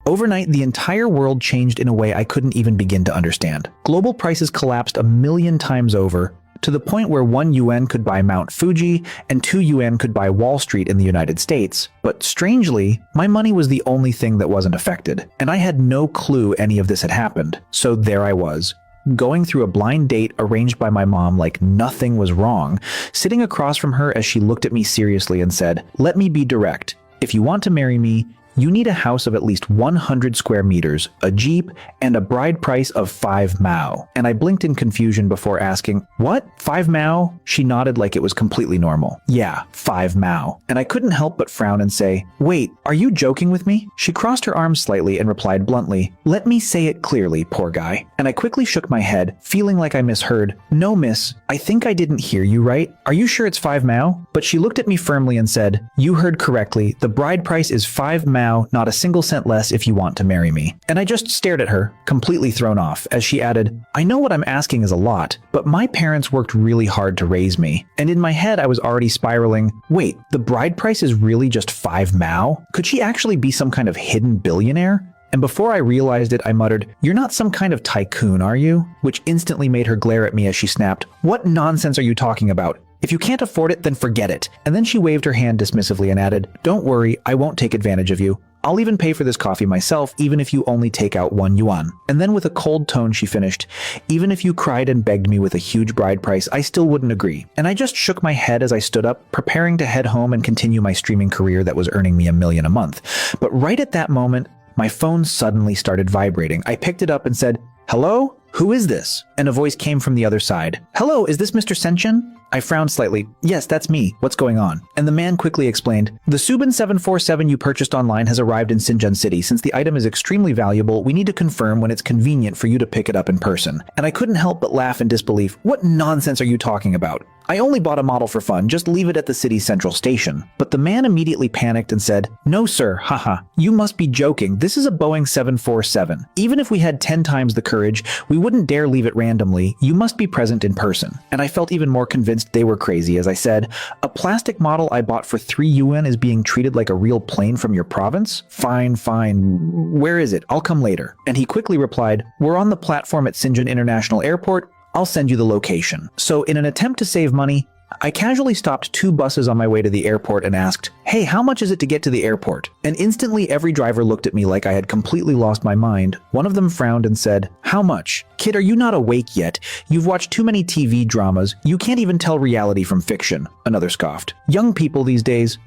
Overnight, the entire world changed in a way I couldn't even begin to understand. Global prices collapsed 1,000,000 times over, to the point where 1 yuan could buy Mount Fuji and 2 yuan could buy Wall Street in the United States. But strangely, my money was the only thing that wasn't affected, and I had no clue any of this had happened. So there I was, going through a blind date arranged by my mom like nothing was wrong, sitting across from her as she looked at me seriously and said, "Let me be direct. If you want to marry me, you need a house of at least 100 square meters, a Jeep, and a bride price of 5 mao. And I blinked in confusion before asking, "What? 5 mao? She nodded like it was completely normal. Yeah, 5 mao. And I couldn't help but frown and say, "Wait, are you joking with me?" She crossed her arms slightly and replied bluntly, "Let me say it clearly, poor guy." And I quickly shook my head, feeling like I misheard. "No, miss, I think I didn't hear you right. Are you sure it's 5 mao? But she looked at me firmly and said, "You heard correctly. The bride price is 5 mao, not a single cent less if you want to marry me." And I just stared at her, completely thrown off, as she added, "I know what I'm asking is a lot, but my parents worked really hard to raise me." And in my head, I was already spiraling, wait, the bride price is really just 5 mao? Could she actually be some kind of hidden billionaire? And before I realized it, I muttered, "You're not some kind of tycoon, are you?" Which instantly made her glare at me as she snapped, "What nonsense are you talking about? If you can't afford it, then forget it." And then she waved her hand dismissively and added, "Don't worry, I won't take advantage of you. I'll even pay for this coffee myself, even if you only take out 1 yuan. And then with a cold tone, she finished, "Even if you cried and begged me with a huge bride price, I still wouldn't agree." And I just shook my head as I stood up, preparing to head home and continue my streaming career that was earning me $1 million a month. But right at that moment, my phone suddenly started vibrating. I picked it up and said, "Hello? Who is this?" And a voice came from the other side. "Hello, is this Mr. Senshin?" I frowned slightly. "Yes, that's me. What's going on?" And the man quickly explained, "The Subin 747 you purchased online has arrived in Xinjiang City. Since the item is extremely valuable, we need to confirm when it's convenient for you to pick it up in person." And I couldn't help but laugh in disbelief. "What nonsense are you talking about? I only bought a model for fun, just leave it at the city's central station." But the man immediately panicked and said, "No sir, haha, you must be joking. This is a Boeing 747. Even if we had 10 times the courage, we wouldn't dare leave it randomly. You must be present in person." And I felt even more convinced they were crazy as I said, "A plastic model I bought for 3 yuan is being treated like a real plane from your province? Fine, fine. Where is it? I'll come later." And he quickly replied, "We're on the platform at Xinjiang International Airport. I'll send you the location." So in an attempt to save money, I casually stopped 2 buses on my way to the airport and asked, "Hey, how much is it to get to the airport?" And instantly every driver looked at me like I had completely lost my mind. One of them frowned and said, "How much? Kid, are you not awake yet? You've watched too many TV dramas. You can't even tell reality from fiction." Another scoffed. "Young people these days,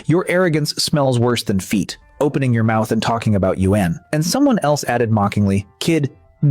your arrogance smells worse than feet, opening your mouth and talking about yuan." And someone else added mockingly, "Kid,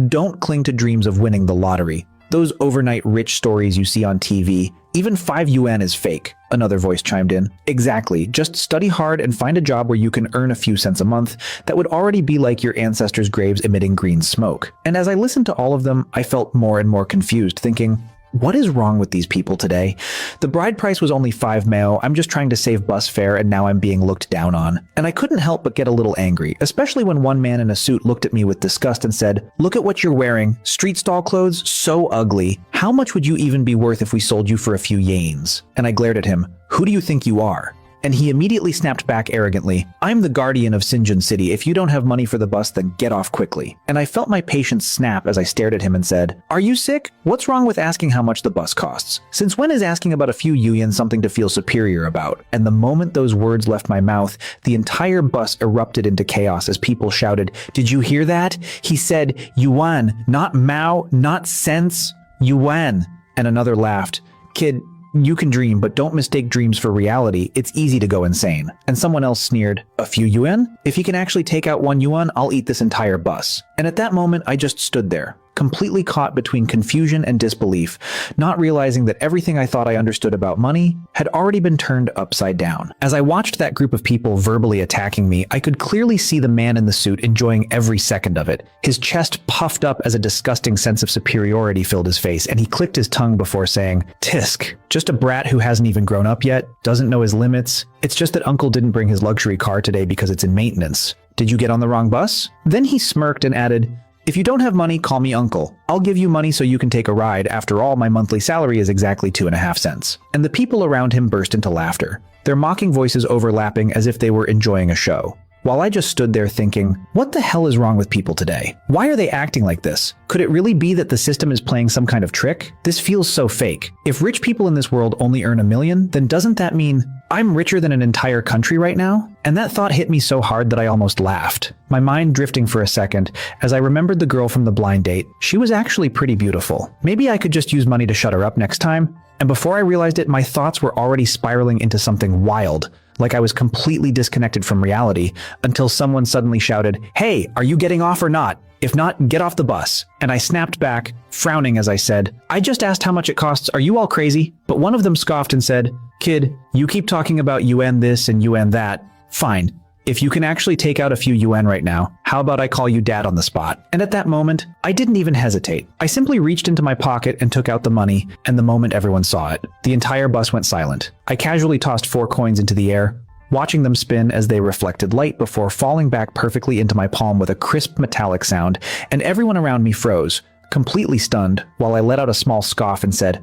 don't cling to dreams of winning the lottery. Those overnight rich stories you see on TV, even 5 yuan is fake." Another voice chimed in. "Exactly. Just study hard and find a job where you can earn a few cents a month. That would already be like your ancestors' graves emitting green smoke." And as I listened to all of them, I felt more and more confused, thinking, what is wrong with these people today? The bride price was only 5 mao. I'm just trying to save bus fare and now I'm being looked down on. And I couldn't help but get a little angry, especially when one man in a suit looked at me with disgust and said, "Look at what you're wearing. Street stall clothes? So ugly. How much would you even be worth if we sold you for a few yanes?" And I glared at him. "Who do you think you are?" And he immediately snapped back arrogantly, "I'm the guardian of Xinjiang City. If you don't have money for the bus, then get off quickly." And I felt my patience snap as I stared at him and said, "Are you sick? What's wrong with asking how much the bus costs? Since when is asking about a few yuan something to feel superior about?" And the moment those words left my mouth, the entire bus erupted into chaos as people shouted, "Did you hear that? He said yuan, not mao, not cents, yuan." And another laughed, "Kid, you can dream, but don't mistake dreams for reality. It's easy to go insane." And someone else sneered, "A few yuan? If he can actually take out 1 yuan, I'll eat this entire bus." And at that moment, I just stood there, completely caught between confusion and disbelief, not realizing that everything I thought I understood about money had already been turned upside down. As I watched that group of people verbally attacking me, I could clearly see the man in the suit enjoying every second of it. His chest puffed up as a disgusting sense of superiority filled his face, and he clicked his tongue before saying, "Tisk, just a brat who hasn't even grown up yet, doesn't know his limits. It's just that uncle didn't bring his luxury car today because it's in maintenance. Did you get on the wrong bus?" Then he smirked and added, "If you don't have money, call me uncle. I'll give you money so you can take a ride. After all, my monthly salary is exactly 2.5 cents. And the people around him burst into laughter, their mocking voices overlapping as if they were enjoying a show. while I just stood there thinking, what the hell is wrong with people today? Why are they acting like this? Could it really be that the system is playing some kind of trick? This feels so fake. If rich people in this world only earn $1 million, then doesn't that mean I'm richer than an entire country right now? And that thought hit me so hard that I almost laughed, my mind drifting for a second as I remembered the girl from the blind date. She was actually pretty beautiful. Maybe I could just use money to shut her up next time. And before I realized it, my thoughts were already spiraling into something wild, like I was completely disconnected from reality, until someone suddenly shouted, "Hey, are you getting off or not? If not, get off the bus." And I snapped back, frowning as I said, "I just asked how much it costs. Are you all crazy?" But one of them scoffed and said, "Kid, you keep talking about UN this and UN that. Fine. If you can actually take out a few UN right now, how about I call you dad on the spot?" And at that moment, I didn't even hesitate. I simply reached into my pocket and took out the money, and the moment everyone saw it, the entire bus went silent. I casually tossed 4 coins into the air, watching them spin as they reflected light before falling back perfectly into my palm with a crisp metallic sound, and everyone around me froze, completely stunned, while I let out a small scoff and said,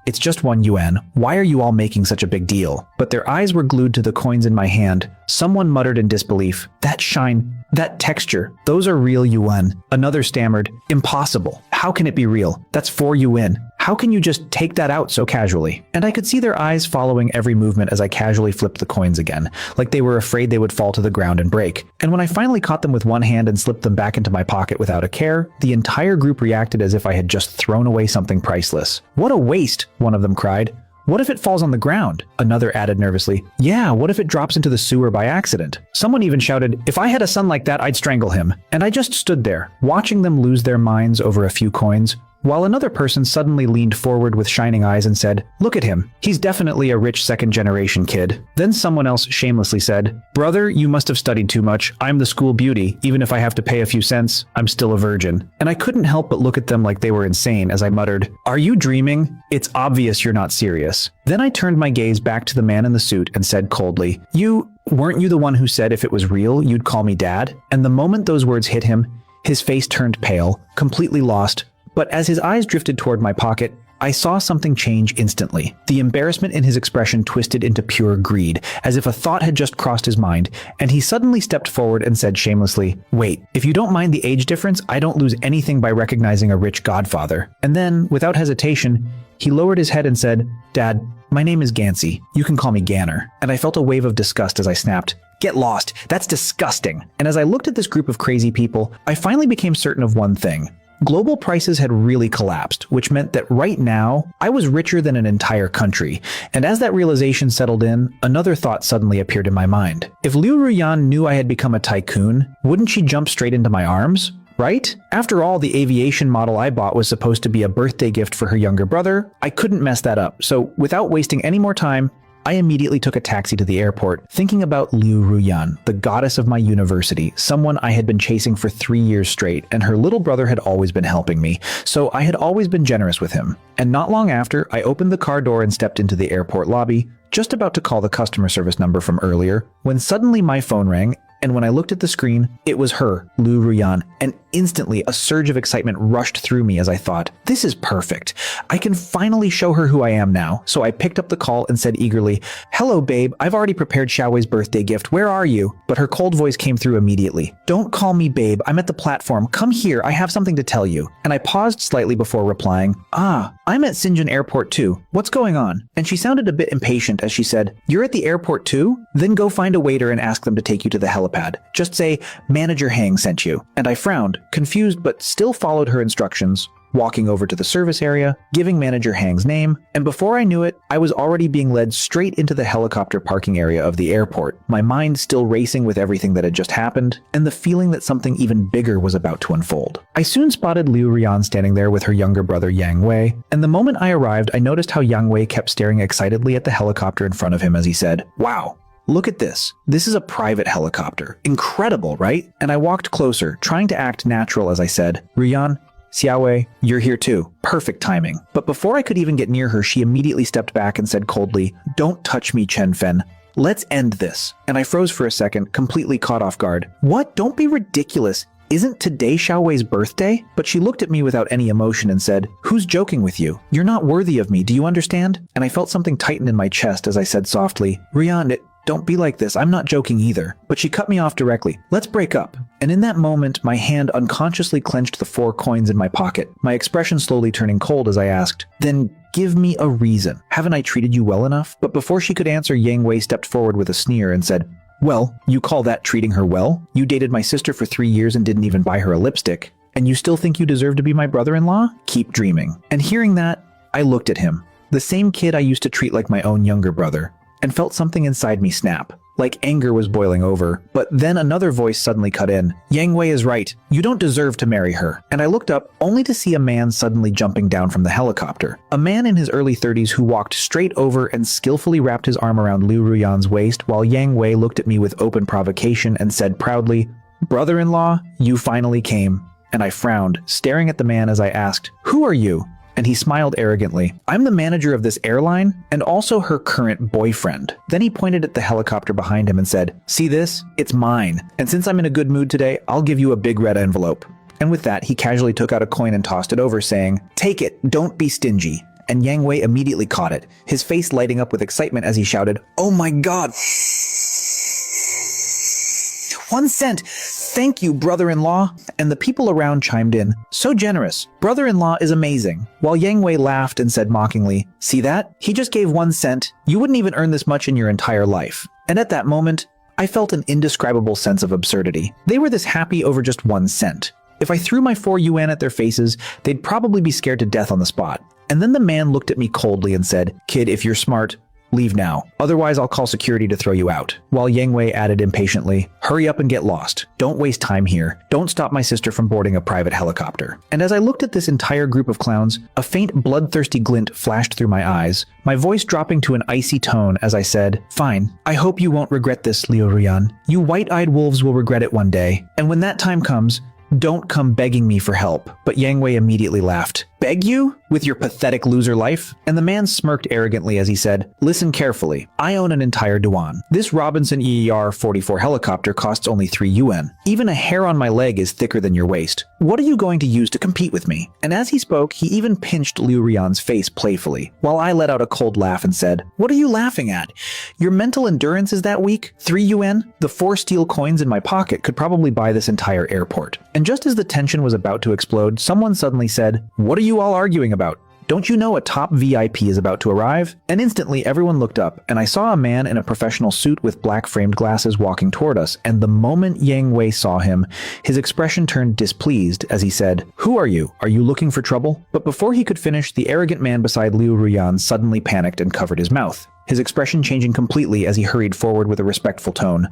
"It's just 1 UN. Why are you all making such a big deal?" But their eyes were glued to the coins in my hand. Someone muttered in disbelief, "That shine, that texture, those are real UN." Another stammered, "Impossible. How can it be real? That's 4 UN. How can you just take that out so casually?" And I could see their eyes following every movement as I casually flipped the coins again, like they were afraid they would fall to the ground and break. And when I finally caught them with one hand and slipped them back into my pocket without a care, the entire group reacted as if I had just thrown away something priceless. "What a waste," one of them cried. "What if it falls on the ground?" Another added nervously, "Yeah, what if it drops into the sewer by accident?" Someone even shouted, "If I had a son like that, I'd strangle him." And I just stood there, watching them lose their minds over a few coins, while another person suddenly leaned forward with shining eyes and said, "Look at him. He's definitely a rich second-generation kid." Then someone else shamelessly said, "Brother, you must have studied too much. I'm the school beauty. Even if I have to pay a few cents, I'm still a virgin." And I couldn't help but look at them like they were insane as I muttered, "Are you dreaming? It's obvious you're not serious." Then I turned my gaze back to the man in the suit and said coldly, Weren't you the one who said if it was real, you'd call me dad?" And the moment those words hit him, his face turned pale, completely lost. But as his eyes drifted toward my pocket, I saw something change instantly. The embarrassment in his expression twisted into pure greed, as if a thought had just crossed his mind, and he suddenly stepped forward and said shamelessly, "Wait, if you don't mind the age difference, I don't lose anything by recognizing a rich godfather." And then, without hesitation, he lowered his head and said, "Dad, my name is Gansey. You can call me Ganner." And I felt a wave of disgust as I snapped, "Get lost. That's disgusting." And as I looked at this group of crazy people, I finally became certain of one thing. Global prices had really collapsed, which meant that right now, I was richer than an entire country. And as that realization settled in, another thought suddenly appeared in my mind. If Liu Ruyan knew I had become a tycoon, wouldn't she jump straight into my arms? Right? After all, the aviation model I bought was supposed to be a birthday gift for her younger brother. I couldn't mess that up. So without wasting any more time, I immediately took a taxi to the airport, thinking about Liu Ruyan, the goddess of my university, someone I had been chasing for 3 years straight, and her little brother had always been helping me, so I had always been generous with him. And not long after, I opened the car door and stepped into the airport lobby, just about to call the customer service number from earlier, when suddenly my phone rang, and when I looked at the screen, it was her, Liu Ruyan, and instantly a surge of excitement rushed through me as I thought, "This is perfect. I can finally show her who I am now." So I picked up the call and said eagerly, "Hello, babe. I've already prepared Xiaowei's birthday gift. Where are you?" But her cold voice came through immediately. "Don't call me babe. I'm at the platform. Come here. I have something to tell you." And I paused slightly before replying, "I'm at Shenzhen Airport too. What's going on?" And she sounded a bit impatient as she said, "You're at the airport too? Then go find a waiter and ask them to take you to the helipad. Just say, Manager Hang sent you." And I frowned, confused but still followed her instructions, walking over to the service area, giving Manager Hang's name, and before I knew it, I was already being led straight into the helicopter parking area of the airport, my mind still racing with everything that had just happened, and the feeling that something even bigger was about to unfold. I soon spotted Liu Ruyan standing there with her younger brother Yang Wei, and the moment I arrived, I noticed how Yang Wei kept staring excitedly at the helicopter in front of him as he said, "Wow. Look at this. This is a private helicopter. Incredible, right?" And I walked closer, trying to act natural as I said, "Ruyan, Xiaowei, you're here too. Perfect timing." But before I could even get near her, she immediately stepped back and said coldly, "Don't touch me, Chen Fen. Let's end this." And I froze for a second, completely caught off guard. "What? Don't be ridiculous. Isn't today Xiaowei's birthday?" But she looked at me without any emotion and said, "Who's joking with you? You're not worthy of me, do you understand?" And I felt something tighten in my chest as I said softly, "Ruyan, don't be like this. I'm not joking either. But she cut me off directly. Let's break up. And in that moment, my hand unconsciously clenched the 4 coins in my pocket, my expression slowly turning cold as I asked, then give me a reason. Haven't I treated you well enough? But before she could answer, Yang Wei stepped forward with a sneer and said, well, you call that treating her well? You dated my sister for 3 years and didn't even buy her a lipstick. And you still think you deserve to be my brother-in-law? Keep dreaming. And hearing that, I looked at him. The same kid I used to treat like my own younger brother, and felt something inside me snap. Like anger was boiling over, but then another voice suddenly cut in. Yang Wei is right. You don't deserve to marry her. And I looked up only to see a man suddenly jumping down from the helicopter. A man in his early 30s who walked straight over and skillfully wrapped his arm around Liu Ruyan's waist while Yang Wei looked at me with open provocation and said proudly, brother-in-law, you finally came. And I frowned, staring at the man as I asked, who are you? And he smiled arrogantly. I'm the manager of this airline and also her current boyfriend. Then he pointed at the helicopter behind him and said, see this? It's mine. And since I'm in a good mood today, I'll give you a big red envelope. And with that, he casually took out a coin and tossed it over, saying, take it, don't be stingy. And Yang Wei immediately caught it, his face lighting up with excitement as he shouted, oh my God! 1 cent! Thank you, brother-in-law. And the people around chimed in, so generous. Brother-in-law is amazing. While Yang Wei laughed and said mockingly, see that? He just gave 1 cent. You wouldn't even earn this much in your entire life. And at that moment, I felt an indescribable sense of absurdity. They were this happy over just 1 cent. If I threw my 4 yuan at their faces, they'd probably be scared to death on the spot. And then the man looked at me coldly and said, kid, if you're smart, leave now. Otherwise, I'll call security to throw you out. While Yang Wei added impatiently, hurry up and get lost. Don't waste time here. Don't stop my sister from boarding a private helicopter. And as I looked at this entire group of clowns, a faint bloodthirsty glint flashed through my eyes, my voice dropping to an icy tone as I said, fine. I hope you won't regret this, Liu Ruyan. You white-eyed wolves will regret it one day. And when that time comes, don't come begging me for help. But Yang Wei immediately laughed. Beg you? With your pathetic loser life? And the man smirked arrogantly as he said, listen carefully. I own an entire Duan. This Robinson EER-44 helicopter costs only 3 yuan. Even a hair on my leg is thicker than your waist. What are you going to use to compete with me? And as he spoke, he even pinched Liu Ruyan's face playfully, while I let out a cold laugh and said, what are you laughing at? Your mental endurance is that weak? 3 yuan? The 4 steel coins in my pocket could probably buy this entire airport. And just as the tension was about to explode, someone suddenly said, what are you all arguing about? Don't you know a top VIP is about to arrive? And instantly everyone looked up, and I saw a man in a professional suit with black framed glasses walking toward us, and the moment Yang Wei saw him, his expression turned displeased as he said, who are you? Are you looking for trouble? But before he could finish, the arrogant man beside Liu Ruyan suddenly panicked and covered his mouth, his expression changing completely as he hurried forward with a respectful tone.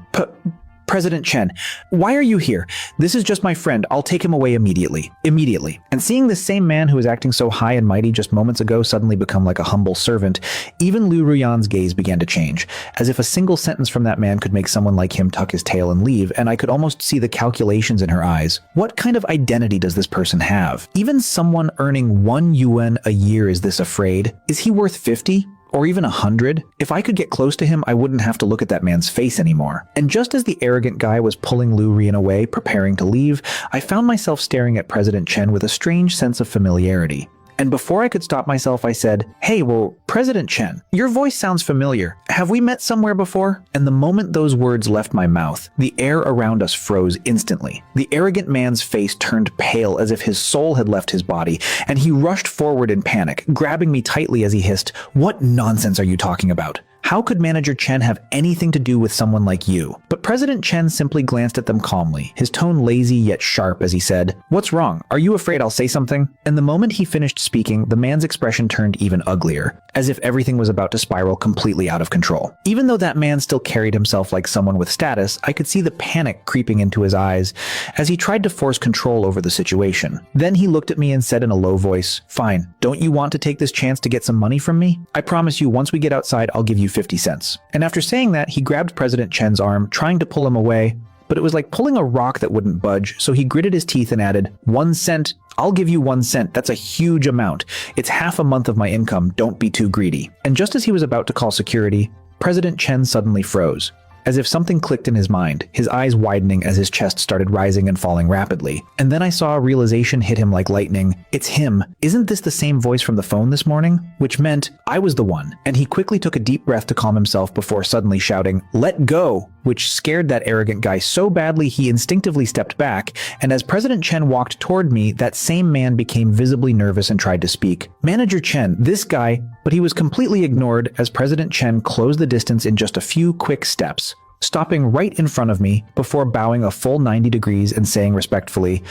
President Chen, why are you here? This is just my friend. I'll take him away immediately. Immediately. And seeing this same man who was acting so high and mighty just moments ago suddenly become like a humble servant, even Liu Ruyan's gaze began to change, as if a single sentence from that man could make someone like him tuck his tail and leave, and I could almost see the calculations in her eyes. What kind of identity does this person have? Even someone earning 1 yuan a year is this afraid? Is he worth 50? Or even 100? If I could get close to him, I wouldn't have to look at that man's face anymore. And just as the arrogant guy was pulling Liu Ruyan away, preparing to leave, I found myself staring at President Chen with a strange sense of familiarity. And before I could stop myself, I said, hey, well, President Chen, your voice sounds familiar. Have we met somewhere before? And the moment those words left my mouth, the air around us froze instantly. The arrogant man's face turned pale as if his soul had left his body, and he rushed forward in panic, grabbing me tightly as he hissed, what nonsense are you talking about? How could Manager Chen have anything to do with someone like you? But President Chen simply glanced at them calmly, his tone lazy yet sharp as he said, what's wrong? Are you afraid I'll say something? And the moment he finished speaking, the man's expression turned even uglier, as if everything was about to spiral completely out of control. Even though that man still carried himself like someone with status, I could see the panic creeping into his eyes as he tried to force control over the situation. Then he looked at me and said in a low voice, fine, don't you want to take this chance to get some money from me? I promise you, once we get outside, I'll give you 50 cents. And after saying that, he grabbed President Chen's arm, trying to pull him away, but it was like pulling a rock that wouldn't budge, so he gritted his teeth and added, 1 cent? I'll give you 1 cent. That's a huge amount. It's half a month of my income. Don't be too greedy. And just as he was about to call security, President Chen suddenly froze. as if something clicked in his mind, his eyes widening as his chest started rising and falling rapidly. And then I saw a realization hit him like lightning. It's him. Isn't this the same voice from the phone this morning? Which meant I was the one. And he quickly took a deep breath to calm himself before suddenly shouting, "Let go!" which scared that arrogant guy so badly he instinctively stepped back, and as President Chen walked toward me, that same man became visibly nervous and tried to speak. Manager Chen, this guy, but he was completely ignored as President Chen closed the distance in just a few quick steps, stopping right in front of me before bowing a full 90 degrees and saying respectfully,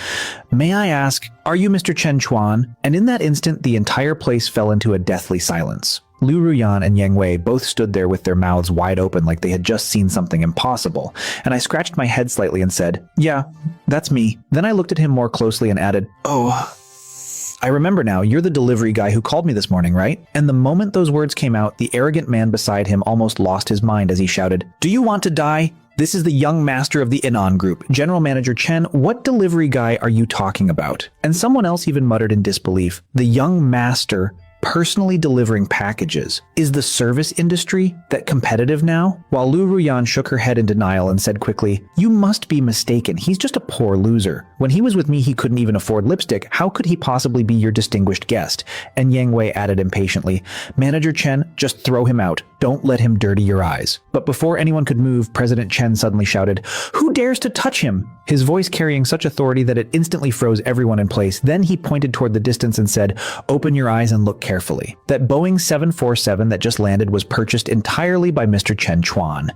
"May I ask, are you Mr. Chen Chuan?" And in that instant, the entire place fell into a deathly silence. Lu Ruyan and Yang Wei both stood there with their mouths wide open like they had just seen something impossible, and I scratched my head slightly and said, "Yeah, that's me." Then I looked at him more closely and added, "Oh, I remember now, you're the delivery guy who called me this morning, right?" And the moment those words came out, the arrogant man beside him almost lost his mind as he shouted, "Do you want to die? This is the young master of the Inan Group. General Manager Chen, what delivery guy are you talking about?" And someone else even muttered in disbelief, "The young master personally delivering packages. Is the service industry that competitive now?" While Lu Ruyan shook her head in denial and said quickly, "You must be mistaken. He's just a poor loser. When he was with me, he couldn't even afford lipstick. How could he possibly be your distinguished guest?" And Yang Wei added impatiently, "Manager Chen, just throw him out. Don't let him dirty your eyes." But before anyone could move, President Chen suddenly shouted, "Who dares to touch him?" His voice carrying such authority that it instantly froze everyone in place. Then he pointed toward the distance and said, "Open your eyes and look carefully." That Boeing 747 that just landed was purchased entirely by Mr. Chen Chuan.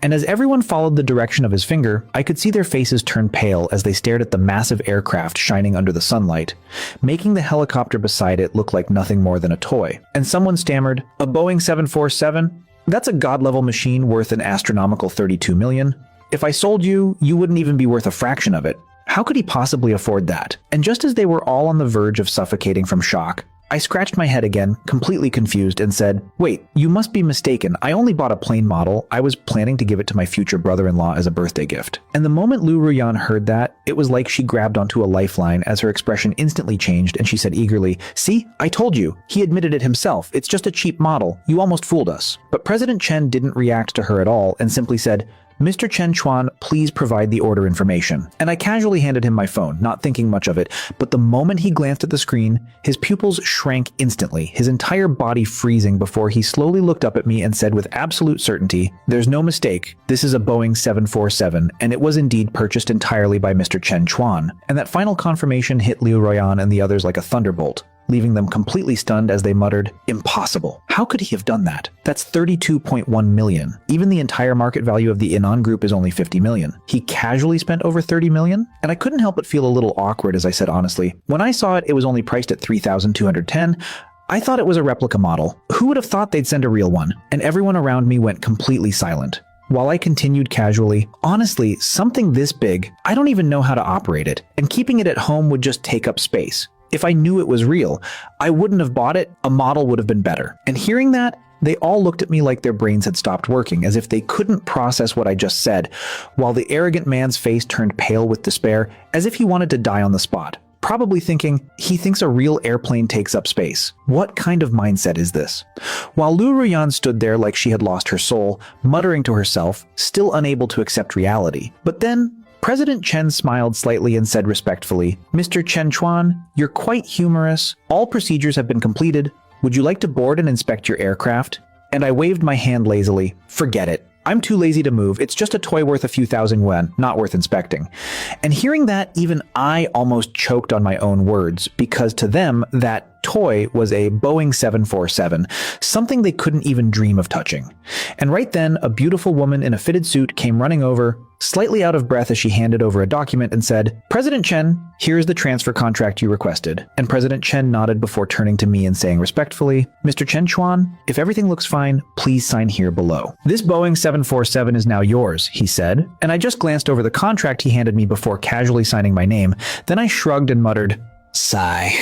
And as everyone followed the direction of his finger, I could see their faces turn pale as they stared at the massive aircraft shining under the sunlight, making the helicopter beside it look like nothing more than a toy. And someone stammered, "A Boeing 747? That's a god-level machine worth an astronomical 32 million. If I sold you, you wouldn't even be worth a fraction of it. How could he possibly afford that?" And just as they were all on the verge of suffocating from shock, I scratched my head again, completely confused, and said, "Wait, you must be mistaken. I only bought a plain model. I was planning to give it to my future brother-in-law as a birthday gift." And the moment Lu Ruyan heard that, it was like she grabbed onto a lifeline as her expression instantly changed and she said eagerly, "See, I told you. He admitted it himself. It's just a cheap model. You almost fooled us." But President Chen didn't react to her at all and simply said, "Mr. Chen Chuan, please provide the order information." And I casually handed him my phone, not thinking much of it, but the moment he glanced at the screen, his pupils shrank instantly, his entire body freezing before he slowly looked up at me and said with absolute certainty, "There's no mistake, this is a Boeing 747, and it was indeed purchased entirely by Mr. Chen Chuan." And that final confirmation hit Liu Royan and the others like a thunderbolt, leaving them completely stunned as they muttered, "Impossible. How could he have done that? That's 32.1 million. Even the entire market value of the Inan Group is only 50 million. He casually spent over 30 million?" And I couldn't help but feel a little awkward as I said honestly, "When I saw it, it was only priced at 3,210. I thought it was a replica model. Who would have thought they'd send a real one?" And everyone around me went completely silent. While I continued casually, "Honestly, something this big, I don't even know how to operate it, and keeping it at home would just take up space. If I knew it was real, I wouldn't have bought it. A model would have been better." And hearing that, they all looked at me like their brains had stopped working, as if they couldn't process what I just said, while the arrogant man's face turned pale with despair, as if he wanted to die on the spot. Probably thinking, he thinks a real airplane takes up space. What kind of mindset is this? While Lu Ruyan stood there like she had lost her soul, muttering to herself, still unable to accept reality. But then, President Chen smiled slightly and said respectfully, "Mr. Chen Chuan, you're quite humorous. All procedures have been completed. Would you like to board and inspect your aircraft?" And I waved my hand lazily. "Forget it. I'm too lazy to move. It's just a toy worth a few thousand yuan, not worth inspecting." And hearing that, even I almost choked on my own words, because to them, that toy was a Boeing 747, something they couldn't even dream of touching. And right then, a beautiful woman in a fitted suit came running over, slightly out of breath as she handed over a document and said, "President Chen, here's the transfer contract you requested." And President Chen nodded before turning to me and saying respectfully, "Mr. Chen Chuan, if everything looks fine, please sign here below. This Boeing 747 is now yours," he said, and I just glanced over the contract he handed me before casually signing my name. Then I shrugged and muttered, "Sigh.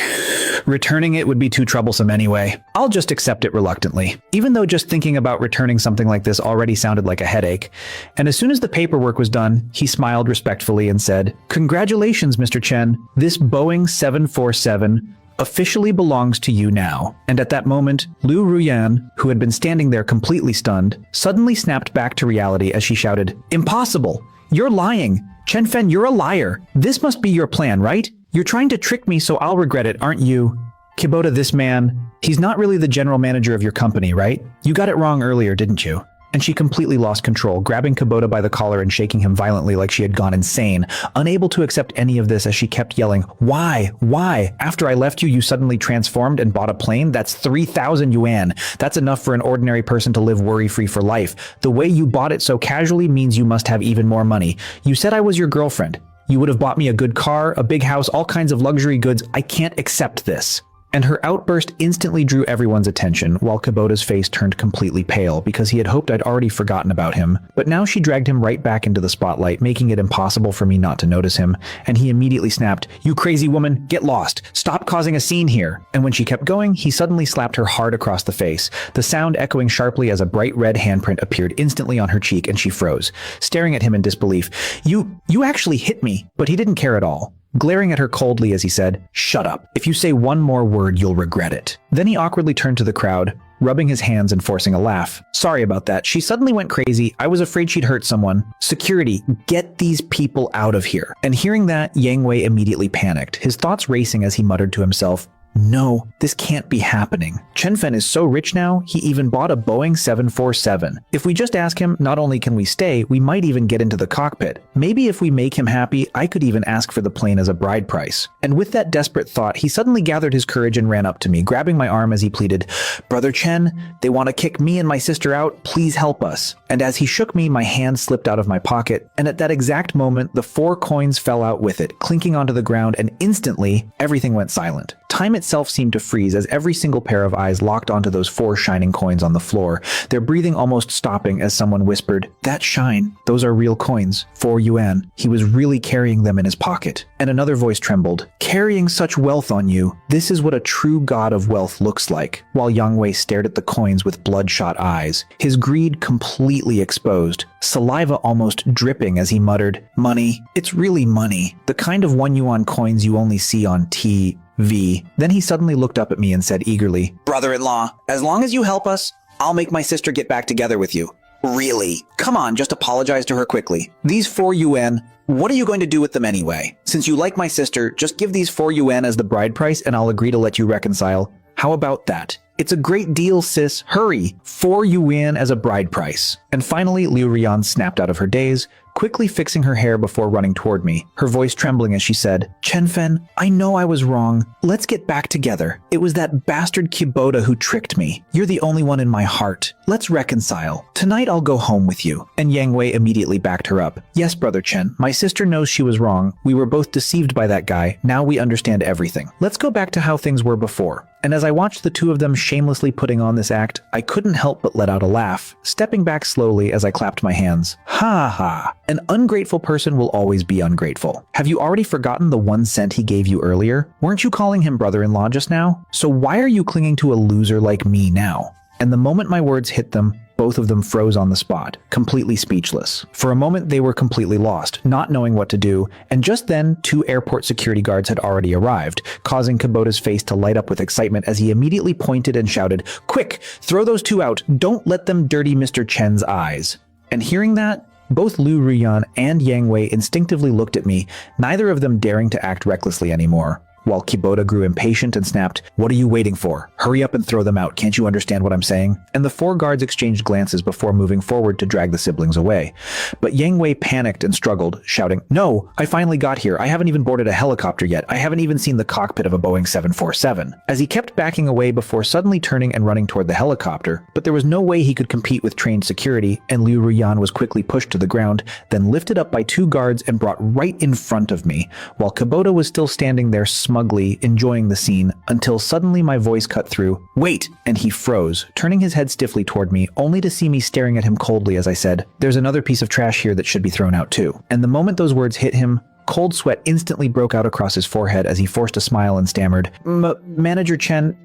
Returning it would be too troublesome anyway. I'll just accept it reluctantly," even though just thinking about returning something like this already sounded like a headache. And as soon as the paperwork was done, he smiled respectfully and said, "Congratulations, Mr. Chen. This Boeing 747, officially belongs to you now. And at that moment, Liu Ruyan, who had been standing there completely stunned, suddenly snapped back to reality as she shouted, "Impossible! You're lying! Chen Fen, you're a liar! This must be your plan, right? You're trying to trick me so I'll regret it, aren't you? Kubota, this man, he's not really the general manager of your company, right? You got it wrong earlier, didn't you?" And she completely lost control, grabbing Kubota by the collar and shaking him violently like she had gone insane, unable to accept any of this as she kept yelling, "Why? Why? After I left you, you suddenly transformed and bought a plane? That's 3,000 yuan. That's enough for an ordinary person to live worry-free for life. The way you bought it so casually means you must have even more money. You said I was your girlfriend. You would have bought me a good car, a big house, all kinds of luxury goods. I can't accept this." And her outburst instantly drew everyone's attention, while Kubota's face turned completely pale because he had hoped I'd already forgotten about him. But now she dragged him right back into the spotlight, making it impossible for me not to notice him, and he immediately snapped, "You crazy woman, get lost! Stop causing a scene here!" And when she kept going, he suddenly slapped her hard across the face, the sound echoing sharply as a bright red handprint appeared instantly on her cheek, and she froze, staring at him in disbelief. You actually hit me!" But he didn't care at all, glaring at her coldly as he said, "Shut up. If you say one more word, you'll regret it." Then he awkwardly turned to the crowd, rubbing his hands and forcing a laugh. "Sorry about that. She suddenly went crazy. I was afraid she'd hurt someone. Security, get these people out of here." And hearing that, Yang Wei immediately panicked, his thoughts racing as he muttered to himself, "No, this can't be happening. Chen Fen is so rich now, he even bought a Boeing 747. If we just ask him, not only can we stay, we might even get into the cockpit. Maybe if we make him happy, I could even ask for the plane as a bride price." And with that desperate thought, he suddenly gathered his courage and ran up to me, grabbing my arm as he pleaded, "Brother Chen, they want to kick me and my sister out. Please help us." And as he shook me, my hand slipped out of my pocket, and at that exact moment, the 4 coins fell out with it, clinking onto the ground, and instantly, everything went silent. Time itself seemed to freeze as every single pair of eyes locked onto those 4 shining coins on the floor, their breathing almost stopping as someone whispered, "That shine, those are real coins, 4 yuan. He was really carrying them in his pocket." And another voice trembled, "Carrying such wealth on you, this is what a true god of wealth looks like." While Yang Wei stared at the coins with bloodshot eyes, his greed completely exposed, saliva almost dripping as he muttered, "Money, it's really money. The kind of 1 yuan coins you only see on TV." Then he suddenly looked up at me and said eagerly, "Brother-in-law, as long as you help us, I'll make my sister get back together with you." "Really? Come on, just apologize to her quickly. These 4 yuan, what are you going to do with them anyway? Since you like my sister, just give these 4 yuan as the bride price and I'll agree to let you reconcile. How about that? It's a great deal, sis. Hurry! 4 yuan as a bride price." And finally, Liu Rian snapped out of her daze, quickly fixing her hair before running toward me, her voice trembling as she said, "Chen Fen, I know I was wrong. Let's get back together. It was that bastard Kubota who tricked me. You're the only one in my heart. Let's reconcile. Tonight I'll go home with you." And Yang Wei immediately backed her up. "Yes, Brother Chen, my sister knows she was wrong. We were both deceived by that guy. Now we understand everything. Let's go back to how things were before." And as I watched the two of them shamelessly putting on this act, I couldn't help but let out a laugh, stepping back slowly as I clapped my hands. Ha ha! An ungrateful person will always be ungrateful. Have you already forgotten the 1 cent he gave you earlier? Weren't you calling him brother-in-law just now? So why are you clinging to a loser like me now? And the moment my words hit them, both of them froze on the spot, completely speechless. For a moment, they were completely lost, not knowing what to do, and just then, 2 airport security guards had already arrived, causing Kubota's face to light up with excitement as he immediately pointed and shouted, "Quick, throw those 2 out. Don't let them dirty Mr. Chen's eyes." And hearing that, both Liu Ruyan and Yang Wei instinctively looked at me, neither of them daring to act recklessly anymore. While Kubota grew impatient and snapped, "What are you waiting for? Hurry up and throw them out. Can't you understand what I'm saying?" And the 4 guards exchanged glances before moving forward to drag the siblings away. But Yang Wei panicked and struggled, shouting, "No, I finally got here. I haven't even boarded a helicopter yet. I haven't even seen the cockpit of a Boeing 747. As he kept backing away before suddenly turning and running toward the helicopter, but there was no way he could compete with trained security, and Liu Ruyan was quickly pushed to the ground, then lifted up by 2 guards and brought right in front of me, while Kubota was still standing there smugly enjoying the scene, until suddenly my voice cut through, "Wait!" And he froze, turning his head stiffly toward me, only to see me staring at him coldly as I said, "There's another piece of trash here that should be thrown out too." And the moment those words hit him, cold sweat instantly broke out across his forehead as he forced a smile and stammered, "Manager Chen,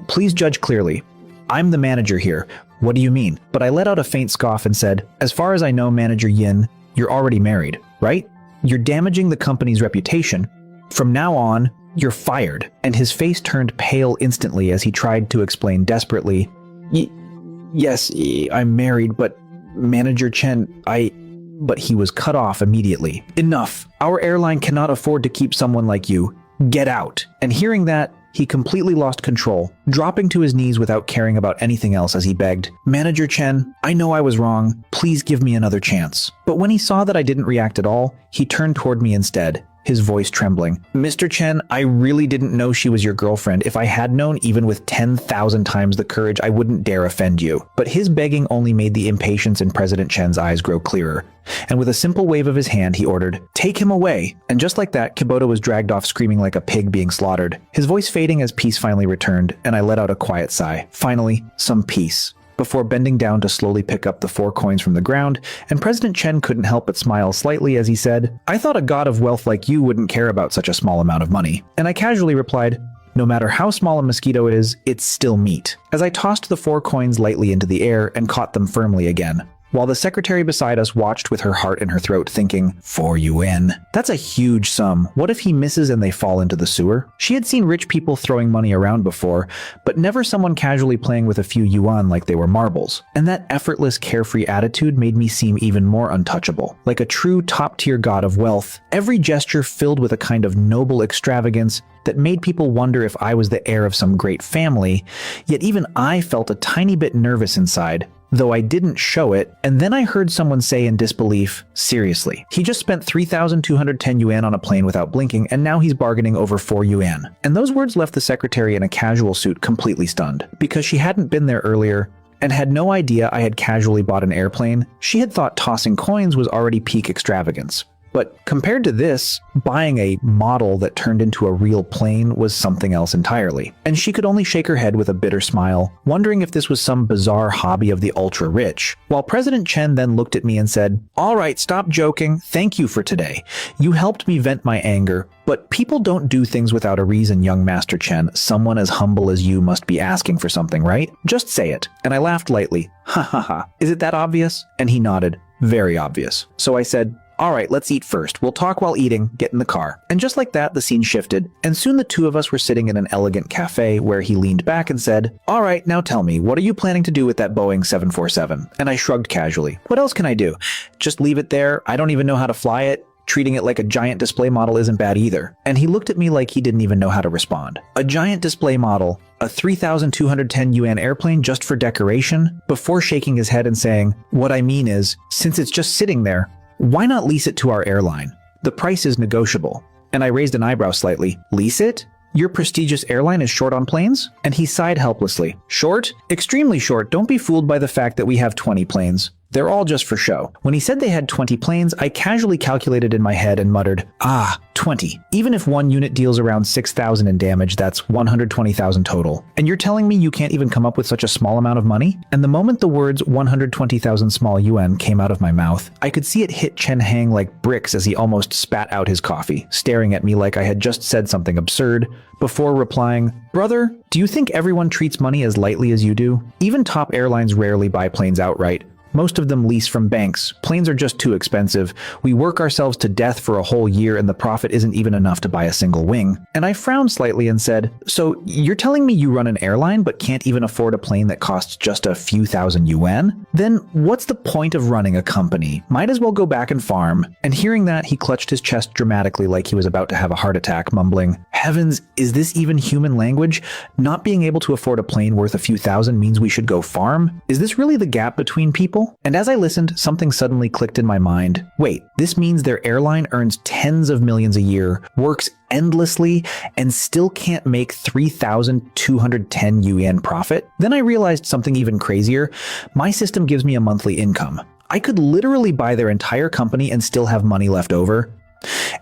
please judge clearly. I'm the manager here. What do you mean?" But I let out a faint scoff and said, "As far as I know, Manager Yin, you're already married, right? You're damaging the company's reputation. From now on, "You're fired." And his face turned pale instantly as he tried to explain desperately, Yes, I'm married, but Manager Chen, But he was cut off immediately. "Enough. Our airline cannot afford to keep someone like you. Get out." And hearing that, he completely lost control, dropping to his knees without caring about anything else as he begged, "Manager Chen, I know I was wrong. Please give me another chance." But when he saw that I didn't react at all, he turned toward me instead, his voice trembling. "Mr. Chen, I really didn't know she was your girlfriend. If I had known, even with 10,000 times the courage, I wouldn't dare offend you." But his begging only made the impatience in President Chen's eyes grow clearer. And with a simple wave of his hand, he ordered, "Take him away." And just like that, Kubota was dragged off screaming like a pig being slaughtered, his voice fading as peace finally returned, and I let out a quiet sigh. Finally, some peace. Before bending down to slowly pick up the 4 coins from the ground, and President Chen couldn't help but smile slightly as he said, "I thought a god of wealth like you wouldn't care about such a small amount of money." And I casually replied, "No matter how small a mosquito is, it's still meat," as I tossed the 4 coins lightly into the air and caught them firmly again. While the secretary beside us watched with her heart in her throat thinking, 4 UN. That's a huge sum. What if he misses and they fall into the sewer? She had seen rich people throwing money around before, but never someone casually playing with a few yuan like they were marbles. And that effortless, carefree attitude made me seem even more untouchable, like a true top-tier god of wealth. Every gesture filled with a kind of noble extravagance that made people wonder if I was the heir of some great family, yet even I felt a tiny bit nervous inside, though I didn't show it. And then I heard someone say in disbelief, "Seriously, he just spent 3,210 yuan on a plane without blinking, and now he's bargaining over 4 yuan." And those words left the secretary in a casual suit completely stunned, because she hadn't been there earlier and had no idea I had casually bought an airplane. She had thought tossing coins was already peak extravagance. But compared to this, buying a model that turned into a real plane was something else entirely. And she could only shake her head with a bitter smile, wondering if this was some bizarre hobby of the ultra-rich. While President Chen then looked at me and said, "All right, stop joking. Thank you for today. You helped me vent my anger. But people don't do things without a reason, young Master Chen. Someone as humble as you must be asking for something, right? Just say it." And I laughed lightly. "Ha ha ha. Is it that obvious?" And he nodded. "Very obvious." So I said, "All right, let's eat first. We'll talk while eating. Get in the car." And just like that, the scene shifted, and soon the two of us were sitting in an elegant cafe where he leaned back and said, "All right, now tell me, what are you planning to do with that Boeing 747? And I shrugged casually. "What else can I do? Just leave it there? I don't even know how to fly it. Treating it like a giant display model isn't bad either." And he looked at me like he didn't even know how to respond. A giant display model, a 3,210 yuan airplane just for decoration? Before shaking his head and saying, "What I mean is, since it's just sitting there, why not lease it to our airline? The price is negotiable." And I raised an eyebrow slightly. "Lease it? Your prestigious airline is short on planes?" And he sighed helplessly. "Short? Extremely short. Don't be fooled by the fact that we have 20 planes. They're all just for show." When he said they had 20 planes, I casually calculated in my head and muttered, 20. Even if one unit deals around 6,000 in damage, that's 120,000 total. And you're telling me you can't even come up with such a small amount of money?" And the moment the words 120,000 small yuan came out of my mouth, I could see it hit Chen Hang like bricks as he almost spat out his coffee, staring at me like I had just said something absurd, before replying, "Brother, do you think everyone treats money as lightly as you do? Even top airlines rarely buy planes outright. Most of them lease from banks. Planes are just too expensive. We work ourselves to death for a whole year and the profit isn't even enough to buy a single wing." And I frowned slightly and said, "So you're telling me you run an airline but can't even afford a plane that costs just a few thousand yuan? Then what's the point of running a company? Might as well go back and farm." And hearing that, he clutched his chest dramatically like he was about to have a heart attack, mumbling, "Heavens, is this even human language? Not being able to afford a plane worth a few thousand means we should go farm? Is this really the gap between people?" And as I listened, something suddenly clicked in my mind. Wait, this means their airline earns tens of millions a year, works endlessly, and still can't make 3,210 yuan profit? Then I realized something even crazier. My system gives me a monthly income. I could literally buy their entire company and still have money left over.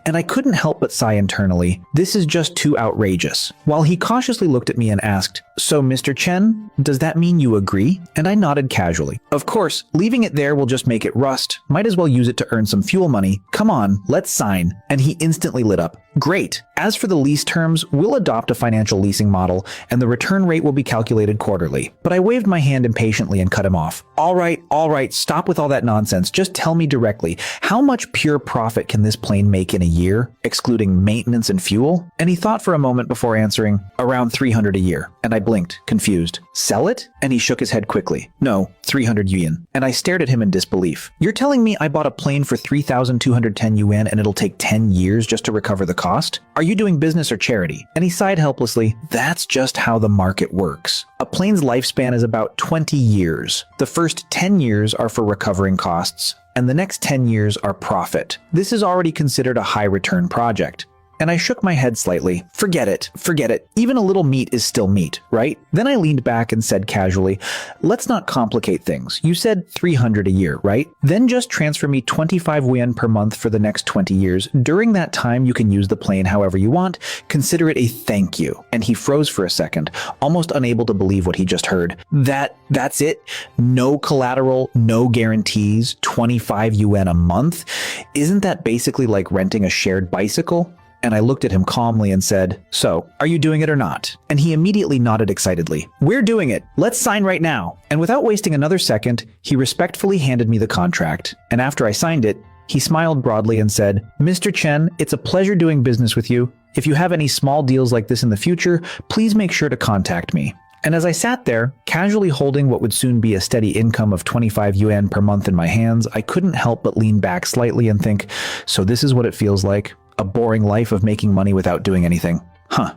And I couldn't help but sigh internally. This is just too outrageous. While he cautiously looked at me and asked, "So Mr. Chen, does that mean you agree?" And I nodded casually. "Of course, leaving it there will just make it rust. Might as well use it to earn some fuel money. Come on, let's sign." And he instantly lit up. Great. As for the lease terms, we'll adopt a financial leasing model, and the return rate will be calculated quarterly. But I waved my hand impatiently and cut him off. All right, stop with all that nonsense. Just tell me directly, how much pure profit can this plane make in a year, excluding maintenance and fuel? And he thought for a moment before answering, around 300 a year. And I blinked, confused. Sell it? And he shook his head quickly. No, 300 yuan. And I stared at him in disbelief. You're telling me I bought a plane for 3,210 yuan and it'll take 10 years just to recover the cost? Are you doing business or charity? And he sighed helplessly. That's just how the market works. A plane's lifespan is about 20 years. The first 10 years are for recovering costs, and the next 10 years are profit. This is already considered a high return project. And I shook my head slightly. Forget it. Even a little meat is still meat, right? Then I leaned back and said casually, let's not complicate things. You said 300 a year, right? Then just transfer me 25 yuan per month for the next 20 years. During that time, you can use the plane however you want. Consider it a thank you. And he froze for a second, almost unable to believe what he just heard. That's it? No collateral, no guarantees, 25 yuan a month? Isn't that basically like renting a shared bicycle? And I looked at him calmly and said, so, are you doing it or not? And he immediately nodded excitedly. We're doing it. Let's sign right now. And without wasting another second, he respectfully handed me the contract. And after I signed it, he smiled broadly and said, Mr. Chen, it's a pleasure doing business with you. If you have any small deals like this in the future, please make sure to contact me. And as I sat there, casually holding what would soon be a steady income of 25 yuan per month in my hands, I couldn't help but lean back slightly and think, so this is what it feels like? A boring life of making money without doing anything. Huh.